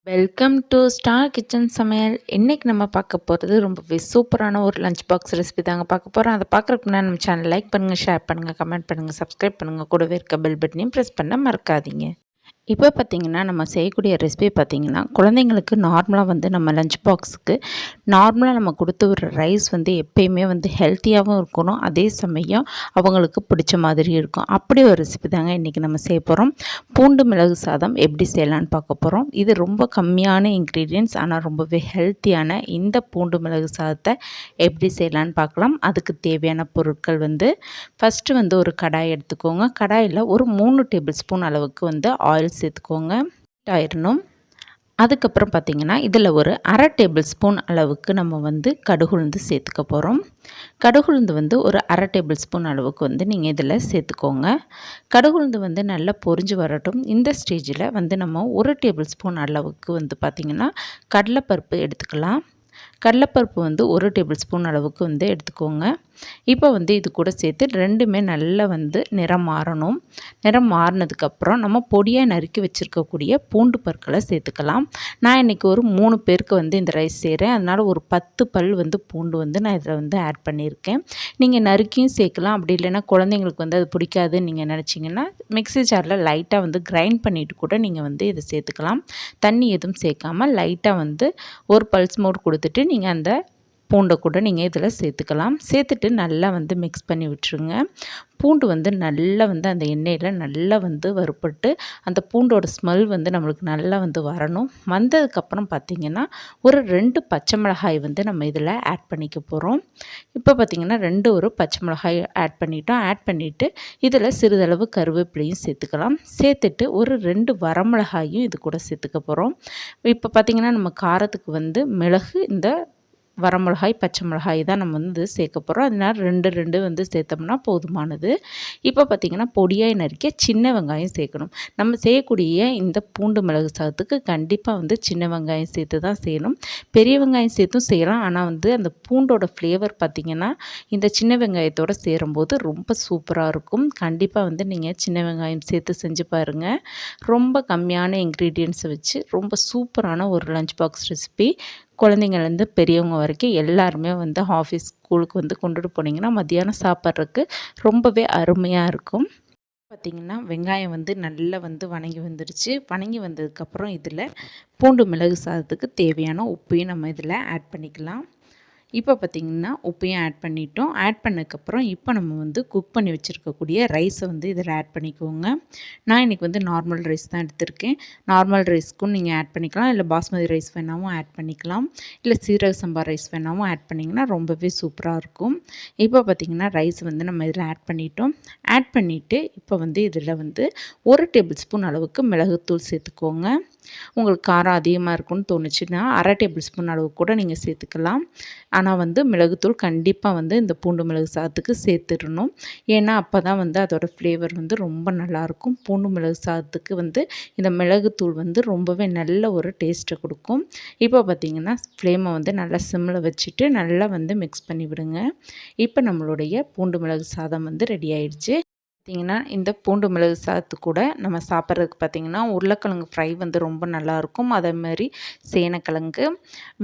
Welcome to star kitchen சமையல். இன்றைக்கி நம்ம பார்க்க போகிறது ரொம்பவே சூப்பரான ஒரு லஞ்ச் பாக்ஸ் ரெசிபி தாங்க பார்க்க போகிறோம். அதை பார்க்குறதுக்கு முன்னாடி நம்ம சேனல் லைக் பண்ணுங்கள், ஷேர் பண்ணுங்கள், கமெண்ட் பண்ணுங்கள், சப்ஸ்கிரைப் பண்ணுங்கள். கூடவே இருக்க பெல் பட்டனையும் ப்ரெஸ் பண்ண மறக்காதீங்க. இப்போ பார்த்திங்கன்னா நம்ம செய்யக்கூடிய ரெசிபி பார்த்திங்கன்னா குழந்தைங்களுக்கு நார்மலாக நம்ம லஞ்ச் பாக்ஸுக்கு நார்மலாக நம்ம கொடுத்து ஒரு ரைஸ் எப்பயுமே ஹெல்த்தியாகவும் இருக்கணும், அதே சமயம் அவங்களுக்கு பிடிச்ச மாதிரி இருக்கும். அப்படி ஒரு ரெசிபி தாங்க இன்றைக்கி நம்ம செய்ய போகிறோம். பூண்டு மிளகு சாதம் எப்படி செய்யலான்னு பார்க்க போகிறோம். இது ரொம்ப கம்மியான இன்க்ரீடியன்ட்ஸ் ஆனால் ரொம்பவே ஹெல்த்தியான இந்த பூண்டு மிளகு சாதத்தை எப்படி செய்யலான்னு பார்க்கலாம். அதுக்கு தேவையான பொருட்கள் ஃபஸ்ட்டு ஒரு கடாய் எடுத்துக்கோங்க. கடாயில் ஒரு 3 டேபிள் ஸ்பூன் அளவுக்கு ஆயில் சேர்த்துக்கோங்க. ஆயிடணும். அதுக்கப்புறம் பார்த்திங்கன்னா இதில் ஒரு அரை டேபிள் ஸ்பூன் அளவுக்கு நம்ம கடுகுளுந்து சேர்த்துக்க போகிறோம். கடுகுளுந்து ஒரு அரை டேபிள் ஸ்பூன் அளவுக்கு நீங்கள் இதில் சேர்த்துக்கோங்க. கடுகுளுந்து நல்லா பொரிஞ்சு வரட்டும். இந்த ஸ்டேஜில் நம்ம ஒரு டேபிள் ஸ்பூன் அளவுக்கு பார்த்திங்கன்னா கடலைப்பருப்பு எடுத்துக்கலாம். கடலைப்பருப்பு ஒரு டேபிள் ஸ்பூன் அளவுக்கு எடுத்துக்கோங்க. இப்போ இது கூட சேர்த்து ரெண்டுமே நல்லா நிறம் மாறணும். நிறம் மாறினதுக்கப்புறம் நம்ம பொடியாக நறுக்கி வச்சுருக்கக்கூடிய பூண்டு பற்களை சேர்த்துக்கலாம். நான் இன்றைக்கி ஒரு 3 பேருக்கு இந்த ரைஸ் செய்கிறேன். அதனால் ஒரு 10 பல் பூண்டு நான் இதில் ஆட் பண்ணியிருக்கேன். நீங்கள் நறுக்கியும் சேர்க்கலாம். அப்படி இல்லைன்னா குழந்தைங்களுக்கு அது பிடிக்காதுன்னு நீங்கள் நினச்சிங்கன்னா மிக்ஸி ஜாரில் லைட்டாக கிரைண்ட் பண்ணிவிட்டு கூட நீங்கள் இதை சேர்த்துக்கலாம். தண்ணி எதுவும் சேர்க்காமல் லைட்டாக ஒரு பல்ஸ் மோட் கொடுத்துட்டு நீங்கள் அந்த பூண்டை கூட நீங்கள் இதில் சேர்த்துக்கலாம். சேர்த்துட்டு நல்லா மிக்ஸ் பண்ணி விட்டுருங்க. பூண்டு நல்லா அந்த எண்ணெயில் நல்லா வறுப்பட்டு அந்த பூண்டோட ஸ்மெல் நம்மளுக்கு நல்லா வரணும். வந்ததுக்கப்புறம் பார்த்திங்கன்னா ஒரு 2 பச்சை மிளகாய் நம்ம இதில் ஆட் பண்ணிக்க போகிறோம். இப்போ பார்த்திங்கன்னா ஒரு பச்சை மிளகாய் ஆட் பண்ணிட்டோம். ஆட் பண்ணிவிட்டு இதில் சிறிதளவு கருவேப்பிலையும் சேர்த்துக்கலாம். சேர்த்துட்டு ஒரு 2 வரமிளகாயும் இது கூட சேர்த்துக்க போகிறோம். இப்போ பார்த்திங்கன்னா நம்ம காரத்துக்கு மிளகு, இந்த வரமிளகாய், பச்சை மிளகாய் தான் நம்ம சேர்க்க போகிறோம். அதனால் 2 சேர்த்தோம்னா போதுமானது. இப்போ பார்த்திங்கன்னா பொடியாக நறுக்கிய சின்ன வெங்காயம் சேர்க்கணும். நம்ம செய்யக்கூடிய இந்த பூண்டு மிளகு சாதத்துக்கு கண்டிப்பாக சின்ன வெங்காயம் சேர்த்து தான் செய்யணும். பெரிய வெங்காயம் சேர்த்தும் செய்யலாம். ஆனால் அந்த பூண்டோட ஃப்ளேவர் பார்த்திங்கன்னா இந்த சின்ன வெங்காயத்தோடு சேரும்போது ரொம்ப சூப்பராக இருக்கும். கண்டிப்பாக நீங்கள் சின்ன வெங்காயம் சேர்த்து செஞ்சு பாருங்கள். ரொம்ப கம்மியான இன்க்ரீடியன்ட்ஸை வச்சு ரொம்ப சூப்பரான ஒரு லஞ்ச் பாக்ஸ் ரெசிபி. குழந்தைங்கள்லேருந்து பெரியவங்க வரைக்கும் எல்லாருமே ஆஃபீஸ், ஸ்கூலுக்கு கொண்டுட்டு போனீங்கன்னா மத்தியானம் சாப்பிட்றதுக்கு ரொம்பவே அருமையாக இருக்கும். பார்த்திங்கன்னா வெங்காயம் நல்லா வணங்கி வந்துடுச்சு. வணங்கி வந்ததுக்கப்புறம் இதில் பூண்டு மிளகு சாதத்துக்கு தேவையான உப்பையும் நம்ம இதில் ஆட் பண்ணிக்கலாம். இப்போ பார்த்திங்கன்னா உப்பையும் ஆட் பண்ணிட்டோம். ஆட் பண்ணதுக்கப்புறம் இப்போ நம்ம குக் பண்ணி வச்சுருக்கக்கூடிய ரைஸை இதில் ஆட் பண்ணிக்கோங்க. நான் இன்றைக்கி நார்மல் ரைஸ் தான் எடுத்திருக்கேன். நார்மல் ரைஸ்க்கும் நீங்கள் ஆட் பண்ணிக்கலாம். இல்லை பாஸ்மதி ரைஸ் வேணாலும் ஆட் பண்ணிக்கலாம். இல்லை சீரக சம்பா ரைஸ் வேணாலும் ஆட் பண்ணிங்கன்னா ரொம்பவே சூப்பராக இருக்கும். இப்போ பார்த்திங்கன்னா ரைஸ் நம்ம இதில் ஆட் பண்ணிட்டோம். ஆட் பண்ணிவிட்டு இப்போ இதில் ஒரு டேபிள் ஸ்பூன் அளவுக்கு மிளகுத்தூள் சேர்த்துக்கோங்க. உங்களுக்கு காரம் அதிகமாக இருக்குன்னு தோணுச்சுன்னா அரை டேபிள் ஸ்பூன் அளவு கூட நீங்கள் சேர்த்துக்கலாம். ஆனால் மிளகுத்தூள் கண்டிப்பாக இந்த பூண்டு மிளகு சாதத்துக்கு சேர்த்துடணும். ஏன்னா அப்போ தான் அதோடய ஃப்ளேவர் ரொம்ப நல்லாயிருக்கும். பூண்டு மிளகு சாதத்துக்கு இந்த மிளகுத்தூள் ரொம்பவே நல்ல ஒரு டேஸ்ட்டை கொடுக்கும். இப்போ பார்த்திங்கன்னா ஃப்ளேமை நல்லா சிம்மில் வச்சுட்டு நல்லா மிக்ஸ் பண்ணி விடுங்க. இப்போ நம்மளுடைய பூண்டு மிளகு சாதம் ரெடி ஆயிடுச்சு. பார்த்திங்கன்னா இந்த பூண்டு மிளகு சாதத்து கூட நம்ம சாப்பிட்றதுக்கு பார்த்திங்கன்னா உருளைக்கிழங்கு ஃப்ரை ரொம்ப நல்லாயிருக்கும். அதேமாதிரி சேனக்கிழங்கு,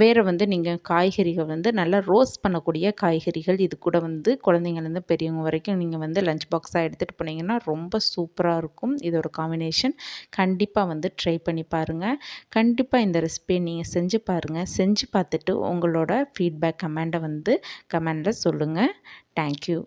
வேறு நீங்கள் காய்கறிகள் நல்லா ரோஸ்ட் பண்ணக்கூடிய காய்கறிகள் இது கூட குழந்தைங்கள்லேருந்து பெரியவங்க வரைக்கும் நீங்கள் லஞ்ச் பாக்ஸாக எடுத்துகிட்டு போனீங்கன்னா ரொம்ப சூப்பராக இருக்கும். இதோட காம்பினேஷன் கண்டிப்பாக ட்ரை பண்ணி பாருங்கள். கண்டிப்பாக இந்த ரெசிபியை நீங்கள் செஞ்சு பாருங்கள். செஞ்சு பார்த்துட்டு உங்களோட ஃபீட்பேக் கமெண்ட்டை கமெண்டில் சொல்லுங்கள். தேங்க்யூ.